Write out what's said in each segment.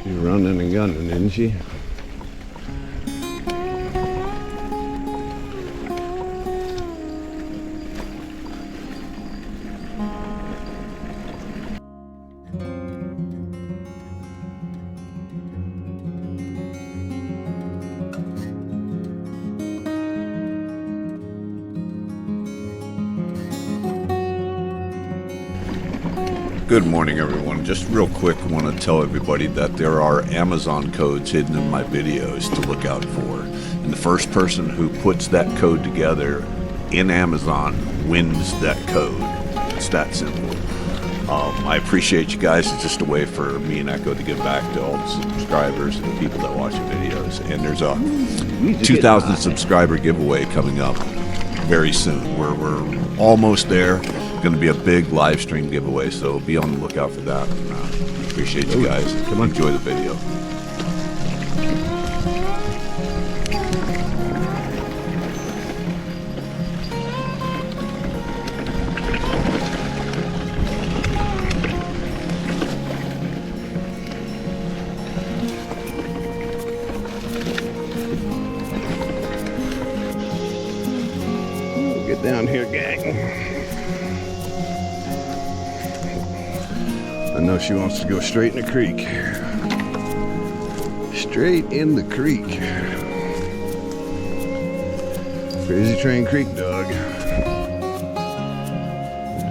She's running and gunning, isn't she? Good morning, everyone. Just real quick, I want to tell everybody that there are Amazon codes hidden in my videos to look out for. And the first person who puts that code together in Amazon wins that code. It's that simple. I appreciate you guys. It's just a way for me and Echo to give back to all the subscribers and the people that watch the videos. And there's a 2,000 subscriber giveaway coming up very soon. We're almost there. Going to be a big live stream giveaway, so be on the lookout for that. Appreciate you guys. Come on, enjoy the video. Get down here, gang. I know she wants to go straight in the creek. Straight in the creek. Crazy Train Creek, dog. Get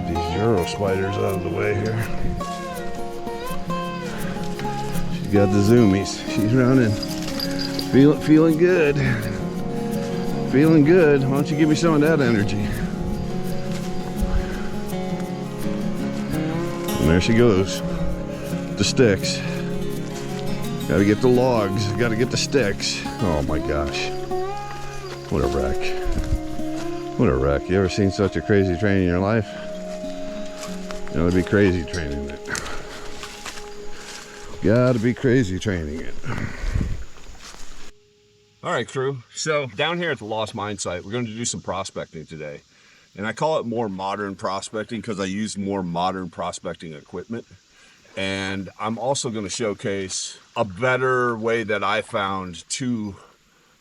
these Euro spiders out of the way here. She's got the zoomies. She's running. Feeling good. Feeling good. Why don't you give me some of that energy? And there she goes. The sticks. Gotta get the logs. Gotta get the sticks. Oh my gosh. What a wreck. What a wreck. You ever seen such a crazy train in your life? Gotta be crazy training it. Gotta be crazy training it. All right, crew. So down here at the Lost Mine site, we're going to do some prospecting today. And I call it more modern prospecting because I use more modern prospecting equipment. And I'm also going to showcase a better way that I found to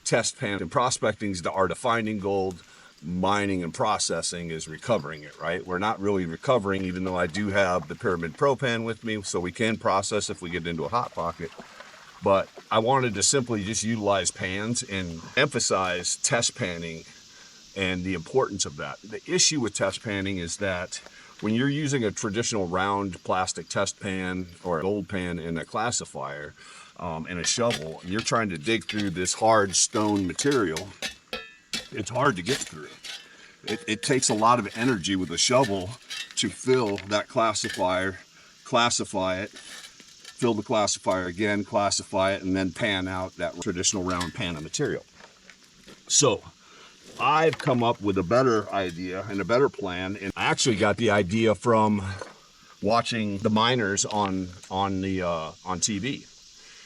test pan. And prospecting is the art of finding gold. Mining and processing is recovering it, right? We're not really recovering, even though I do have the Pyramid Pro pan with me, so we can process if we get into a hot pocket. But I wanted to simply just utilize pans and emphasize test panning and the importance of that. The issue with test panning is that when you're using a traditional round plastic test pan or a gold pan in a classifier and a shovel, and you're trying to dig through this hard stone material, it's hard to get through. It takes a lot of energy with a shovel to fill that classifier, classify it, fill the classifier again, classify it, and then pan out that traditional round pan of material. So I've come up with a better idea and a better plan, and I actually got the idea from watching the miners on TV.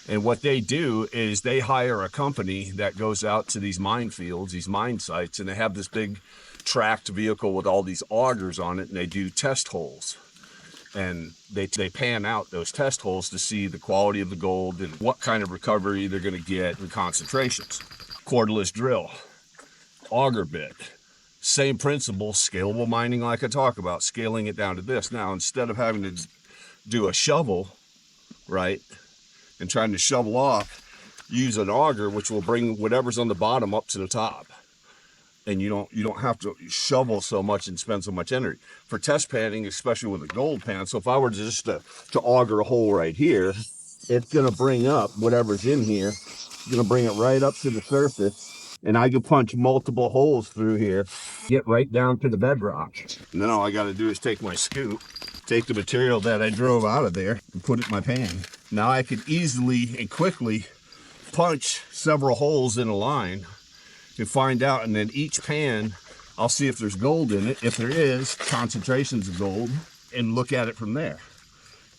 And what they do is they hire a company that goes out to these mine fields, these mine sites, and they have this big tracked vehicle with all these augers on it, and they do test holes. And they pan out those test holes to see the quality of the gold and what kind of recovery they're going to get in concentrations. Cordless drill. Auger bit, same principle, scalable mining like I talk about, scaling it down to this. Now, instead of having to do a shovel, right, and trying to shovel off, use an auger, which will bring whatever's on the bottom up to the top. And you don't have to shovel so much and spend so much energy. For test panning, especially with a gold pan, so if I were just to auger a hole right here, it's gonna bring up whatever's in here, it's gonna bring it right up to the surface. And I can punch multiple holes through here, get right down to the bedrock. And then all I got to do is take my scoop, take the material that I drove out of there, and put it in my pan. Now I can easily and quickly punch several holes in a line and find out. And then each pan, I'll see if there's gold in it. If there is, concentrations of gold, and look at it from there.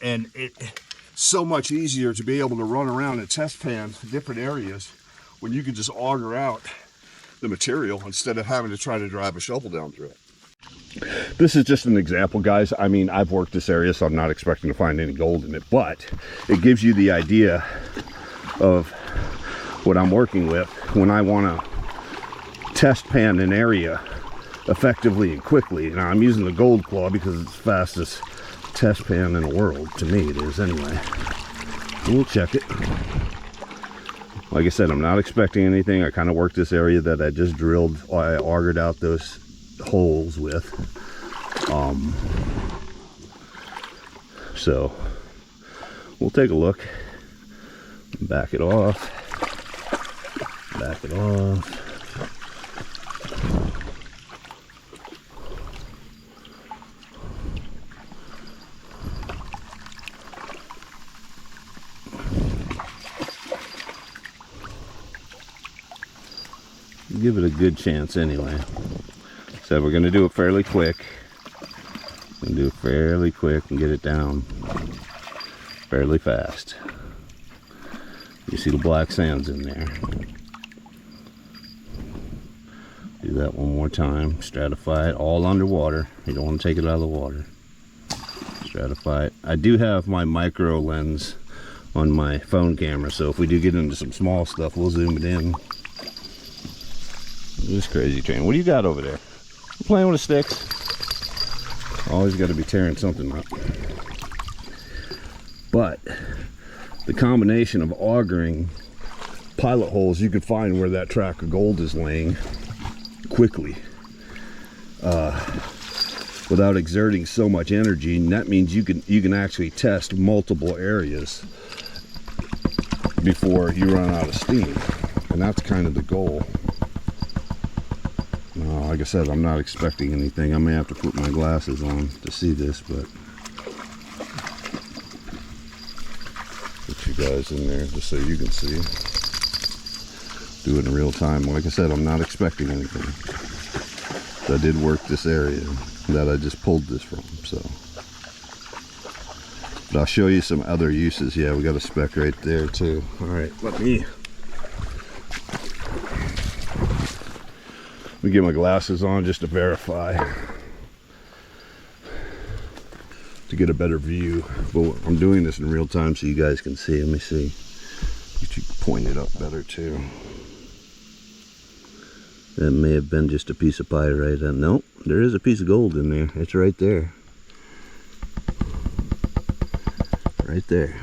And it's so much easier to be able to run around and test pan different areas when you can just auger out the material instead of having to try to drive a shovel down through it. This is just an example, guys. I mean, I've worked this area, so I'm not expecting to find any gold in it, but it gives you the idea of what I'm working with when I want to test pan an area effectively and quickly. Now, I'm using the gold claw because it's the fastest test pan in the world. To me, it is anyway. We'll check it. Like I said, I'm not expecting anything. I kind of worked this area that I just drilled. I augered out those holes with. So we'll take a look. Back it off. Back it off. Give it a good chance anyway. So we're going to do it fairly quick. We're going to do it fairly quick and get it down fairly fast. You see the black sands in there. Do that one more time. Stratify it all underwater. You don't want to take it out of the water. Stratify it. I do have my micro lens on my phone camera, so if we do get into some small stuff, we'll zoom it in. This crazy train. What do you got over there? You playing with the sticks? Always got to be tearing something up. But the combination of augering pilot holes, you could find where that track of gold is laying quickly without exerting so much energy, and that means you can actually test multiple areas before you run out of steam, and that's kind of the goal. Like I said, I'm not expecting anything. I may have to put my glasses on to see this, but put you guys in there just so you can see. Do it in real time. Like I said, I'm not expecting anything. So I did work this area that I just pulled this from, so. But I'll show you some other uses. Yeah, we got a speck right there too. All right, let me get my glasses on just to verify, to get a better view. But I'm doing this in real time so you guys can see. Let me see. You can point it up better too. That may have been just a piece of pyrite. Nope, there is a piece of gold in there. It's right there. Right there.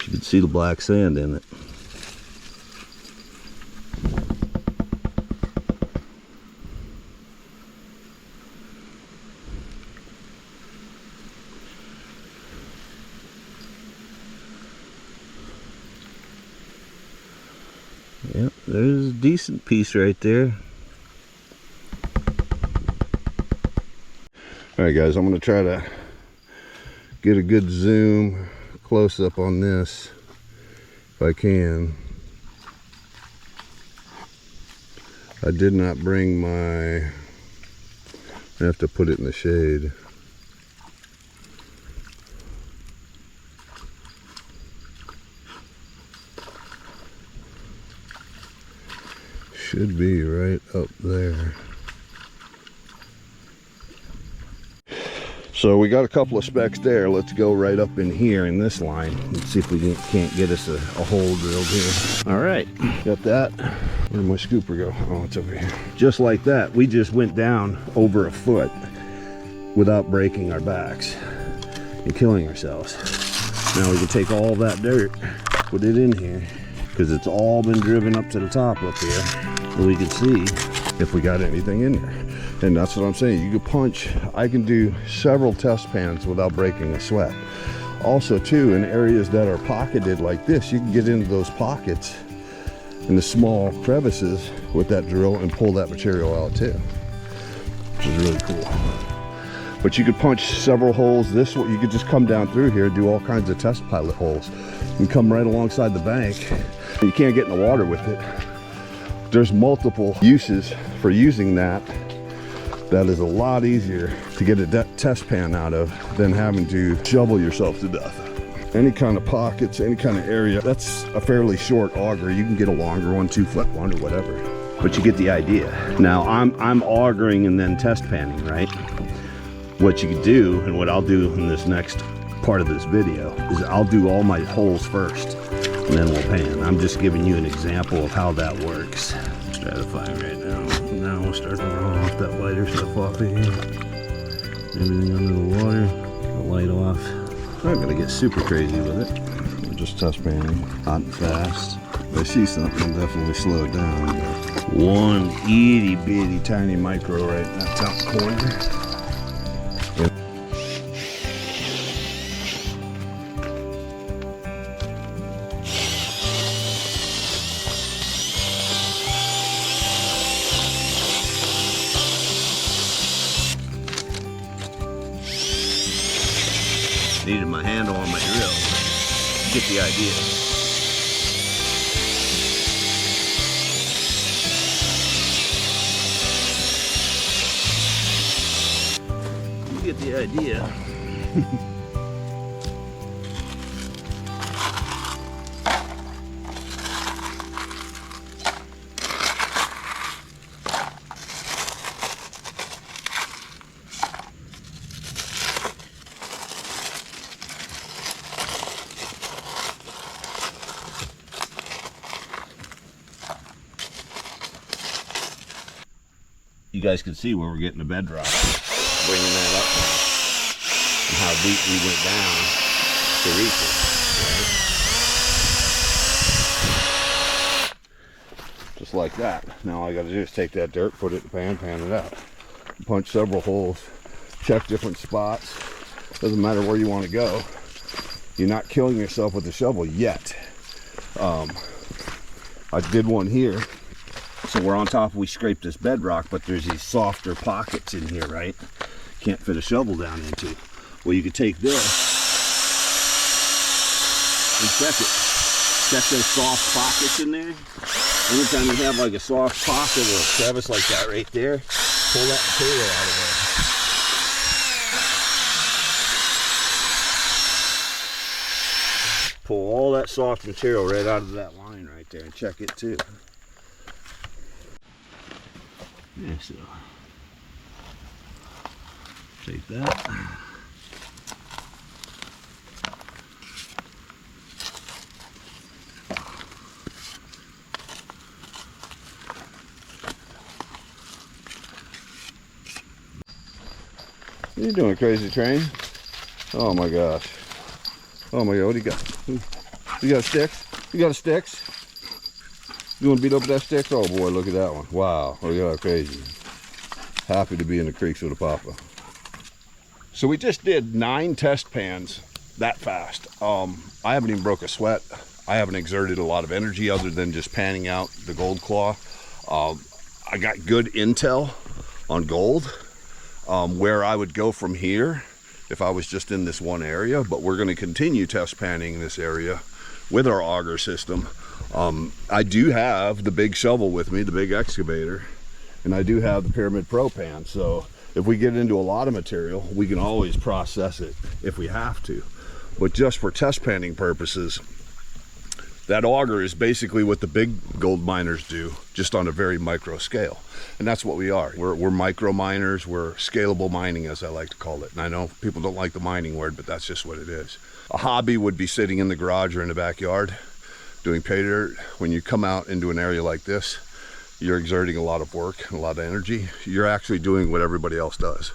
You can see the black sand in it. Yep, there's a decent piece right there. Alright guys, I'm going to try to get a good zoom close up on this if I can. I did not bring my, I have to put it in the shade. Should be right up there. So we got a couple of specks there. Let's go right up in here in this line. Let's see if we can't get us a hole drilled here. All right, got that. Where'd my scooper go? Oh, it's over here. Just like that, we just went down over a foot without breaking our backs and killing ourselves. Now we can take all that dirt, put it in here, because it's all been driven up to the top up here, so we can see if we got anything in there. And that's what I'm saying. You can punch. I can do several test pans without breaking a sweat. Also too, in areas that are pocketed like this, you can get into those pockets in the small crevices with that drill and pull that material out too, which is really cool. But you could punch several holes. This one, you could just come down through here, do all kinds of test pilot holes. You come right alongside the bank. You can't get in the water with it. There's multiple uses for using that. That is a lot easier to get a test pan out of than having to shovel yourself to death. any kind of pockets, any kind of area. That's a fairly short auger. You can get a longer one, 2-foot one or whatever. But you get the idea. Now I'm augering and then test panning, right? What you could do, and what I'll do in this next part of this video, is I'll do all my holes first, and then we'll pan. I'm just giving you an example of how that works. Stratifying right now. Now we'll start to roll off that lighter stuff off of here. Everything under the water, the light off. I'm not gonna get super crazy with it. We're just test panning, hot and fast. If I see something, I'll definitely slow it down. But one itty bitty tiny micro right in that top corner. Needed my handle on my drill. Get the idea. You get the idea. You guys can see where we're getting the bedrock, bringing that up now, and how deep we went down to reach it. Right? Just like that. Now all I got to do is take that dirt, put it in the pan, pan it out. Punch several holes, check different spots. Doesn't matter where you want to go. You're not killing yourself with the shovel yet. I did one here. So we're on top, we scraped this bedrock, but there's these softer pockets in here, right? Can't fit a shovel down into. Well, you could take this and check it. Check those soft pockets in there. Anytime you have like a soft pocket or a crevice like that right there, pull that material out of there. Pull all that soft material right out of that line right there and check it too. Yeah, so take that. What are you doing, crazy train? Oh my gosh. Oh my god, what do you got? You got sticks? You got sticks? You want to beat up that sticks? Oh boy, look at that one. Wow, look at how crazy. Happy to be in the creeks with a papa. So we just did 9 test pans that fast. I haven't even broke a sweat. I haven't exerted a lot of energy other than just panning out the gold claw. I got good intel on gold, where I would go from here if I was just in this one area, but we're going to continue test panning this area with our auger system. I do have the big shovel with me, the big excavator, and I do have the Pyramid Pro pan. So if we get into a lot of material, we can always process it if we have to. But just for test panning purposes, that auger is basically what the big gold miners do, just on a very micro scale. And that's what we are. We're micro miners, we're scalable mining, as I like to call it. And I know people don't like the mining word, but that's just what it is. A hobby would be sitting in the garage or in the backyard doing pay dirt. When you come out into an area like this, you're exerting a lot of work and a lot of energy. You're actually doing what everybody else does.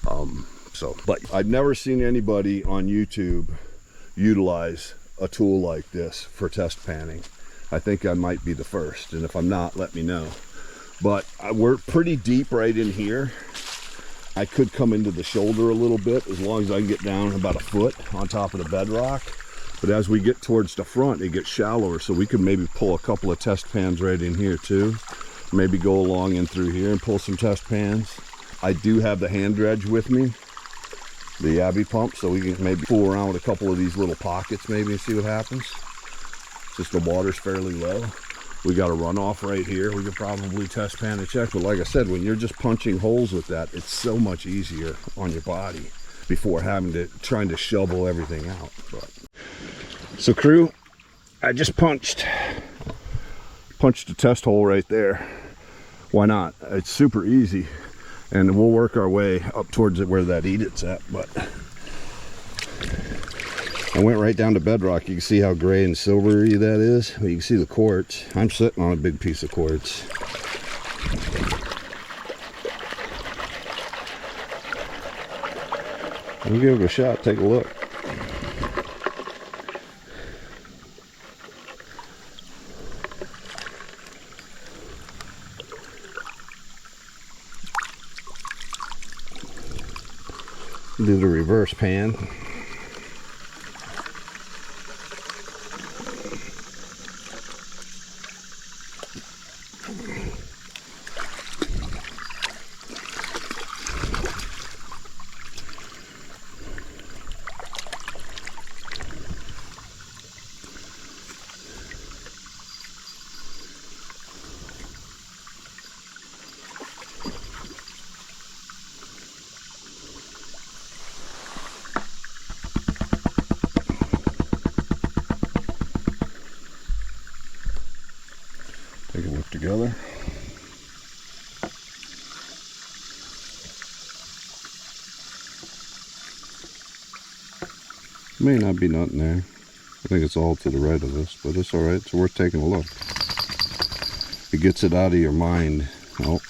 But I've never seen anybody on YouTube utilize a tool like this for test panning. I think I might be the first, and if I'm not, let me know. But we're pretty deep right in here. I could come into the shoulder a little bit as long as I can get down about a foot on top of the bedrock. But as we get towards the front, it gets shallower, so we could maybe pull a couple of test pans right in here too. Maybe go along in through here and pull some test pans. I do have the hand dredge with me, the Abbey pump, so we can maybe fool around with a couple of these little pockets maybe and see what happens. Just the water's fairly low. We got a runoff right here. We could probably test pan and check, but like I said, when you're just punching holes with that, it's so much easier on your body. before trying to shovel everything out. But. So crew, I just punched a test hole right there. Why not? It's super easy, and we'll work our way up towards it where that edict's at. But I went right down to bedrock. You can see how gray and silvery that is. Well, you can see the quartz. I'm sitting on a big piece of quartz. We'll give it a shot, take a look. Do the reverse pan. Take a look together. May not be nothing there. I think it's all to the right of this, but it's alright. It's worth taking a look. It gets it out of your mind. Oh,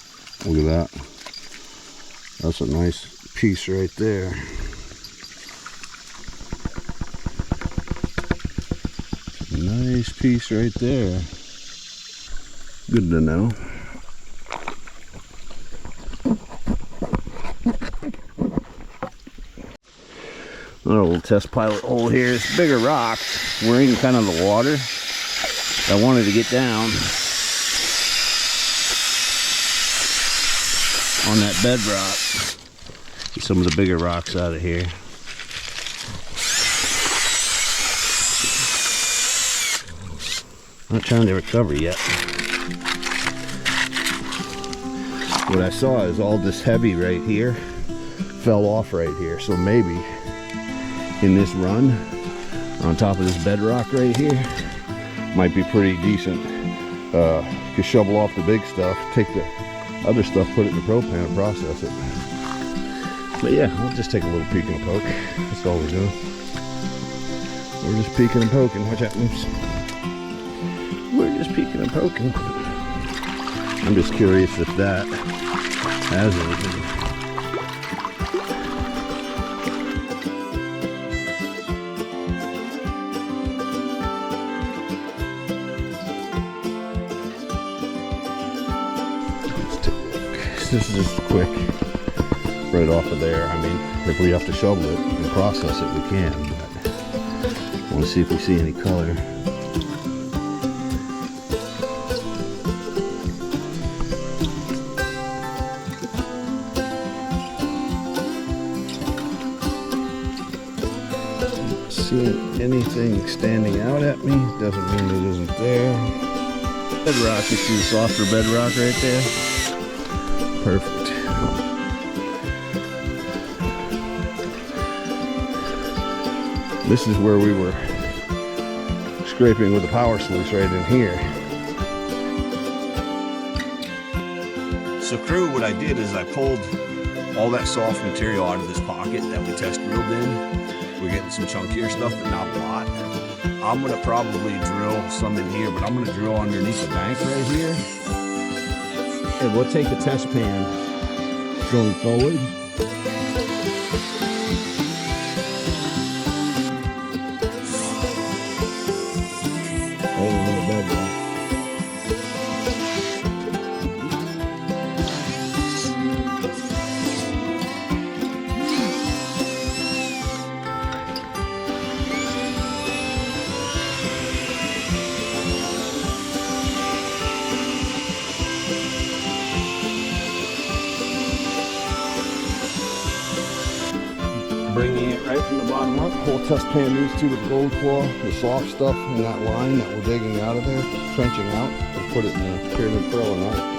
look at that. That's a nice piece right there. Nice piece right there. Good to know. Another little test pilot hole here. It's bigger rocks. We're in kind of the water. I wanted to get down on that bedrock. Get some of the bigger rocks out of here. Not trying to recover yet. What I saw is all this heavy right here fell off right here. So maybe in this run on top of this bedrock right here might be pretty decent. You can shovel off the big stuff, take the other stuff, put it in the propane and process it. But yeah, we'll just take a little peek and poke. That's all we're doing. We're just peeking and poking. Watch out, oops. We're just peeking and poking. I'm just curious if that has anything. Let's take a look. This is just quick, right off of there. I mean, if we have to shovel it and process it, we can. But I want to see if we see any color. Seeing anything standing out at me doesn't mean it isn't there. Bedrock, you see the softer bedrock right there? Perfect. This is where we were scraping with the power sluice right in here. So crew, what I did is I pulled all that soft material out of this pocket that we test drilled in. We're getting some chunkier stuff, but not a lot. I'm gonna probably drill some in here, but I'm gonna drill underneath the bank right here. And we'll take the test pan going forward. Bringing it right from the bottom up. We'll test pan these two with gold claw, the soft stuff in that line that we're digging out of there, trenching out, and put it in the pyramid furrow knot.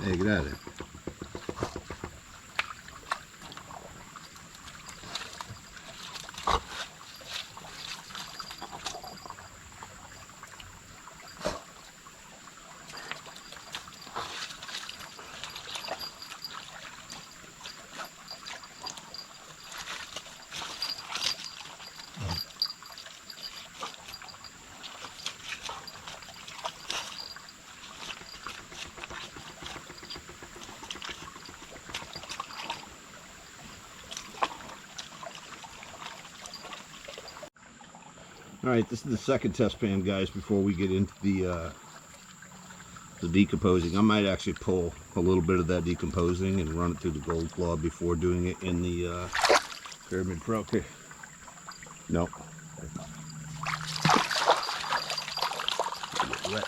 Hey, get out of there. All right, this is the second test pan, guys, before we get into the decomposing. I might actually pull a little bit of that decomposing and run it through the gold claw before doing it in the Pyramid Pro. Okay. No. Get wet.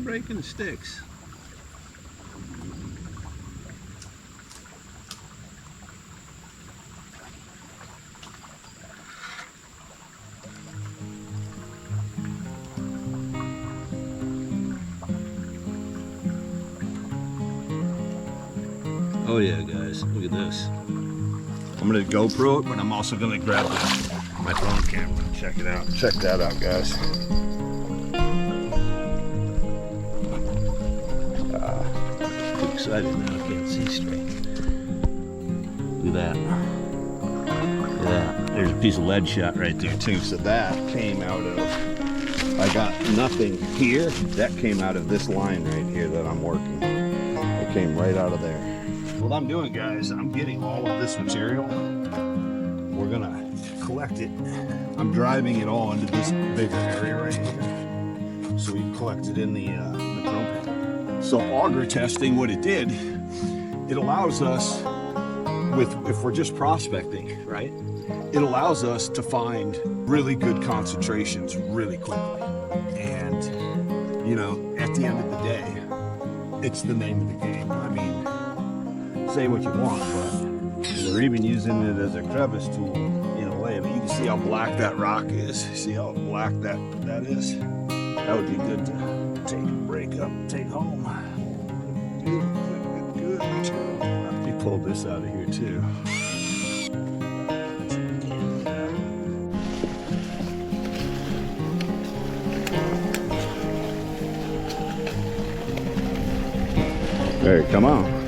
Breaking the sticks. Oh yeah, guys, look at this. I'm gonna GoPro it, but I'm also gonna grab my phone camera and check it out. Check that out, guys. Excited now, I can't see straight. Look at that. Look at that. There's a piece of lead shot right there too. So that came out of, I got nothing here. That came out of this line right here that I'm working. It came right out of there. What I'm doing, guys, I'm getting all of this material. We're gonna collect it. I'm driving it all into this bigger area right here. So we collect it in the propane. So auger testing, what it did, it allows us, if we're just prospecting, right? It allows us to find really good concentrations really quickly. And, you know, at the end of the day, it's the name of the game. I mean, say what you want, but they're even using it as a crevice tool in a way. But you can see how black that rock is. See how black that is? That would be good to take a break up and take home. Good material. Let me pull this out of here too. There, come on.